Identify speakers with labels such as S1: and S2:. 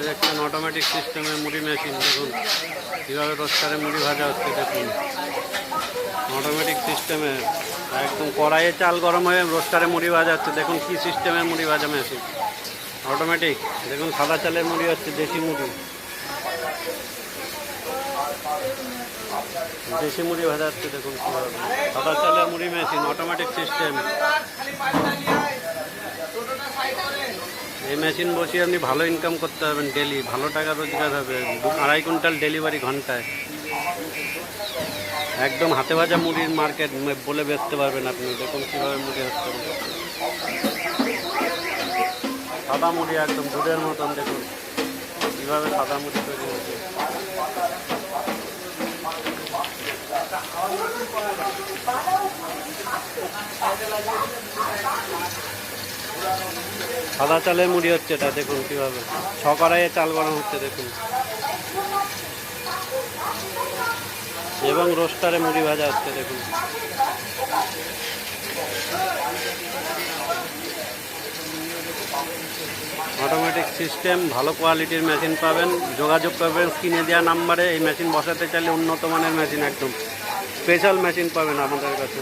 S1: দেখছেন অটোমেটিক সিস্টেমের মুড়ি মেশিন। দেখুন কীভাবে রোস্টারে মুড়ি ভাজা হচ্ছে। দেখুন অটোমেটিক সিস্টেমে একদম কড়াইয়ে চাল গরম হয়ে রোস্টারে মুড়ি ভাজা হচ্ছে। দেখুন কী সিস্টেমের মুড়ি ভাজা মেশিন, অটোমেটিক। দেখুন সাদা চালের মুড়ি হচ্ছে, দেশি মুড়ি, দেশি মুড়ি ভাজা হচ্ছে। দেখুন কীভাবে সাদা চালের মুড়ি মেশিন, অটোমেটিক সিস্টেম। এই মেশিন বসিয়ে আপনি ভালো ইনকাম করতে পারবেন, ডেলি ভালো টাকা রোজগার হবে। 2.5 কুইন্টাল ডেলিভারি ঘন্টায়। একদম হাতে ভাজা মুড়ির মার্কেট বলে বেচতে পারবেন আপনি। দেখুন কীভাবে মুড়ি হচ্ছে, সাদা মুড়ি একদম দুধের মতন। দেখুন কীভাবে সাদা মুড়ি তৈরি হচ্ছে। সাদা চালের মুড়ি হচ্ছে এটা। দেখুন কীভাবে 6 কড়াইয়ে চাল গরম হচ্ছে। দেখুন এবং রোস্টারে মুড়ি ভাজা হচ্ছে। দেখুন অটোমেটিক সিস্টেম, ভালো কোয়ালিটির মেশিন পাবেন। যোগাযোগ করবেন স্ক্রিনে দেওয়া নাম্বারে। এই মেশিন বসাতে চাইলে উন্নত মানের মেশিন, একদম স্পেশাল মেশিন পাবেন আমাদের কাছে।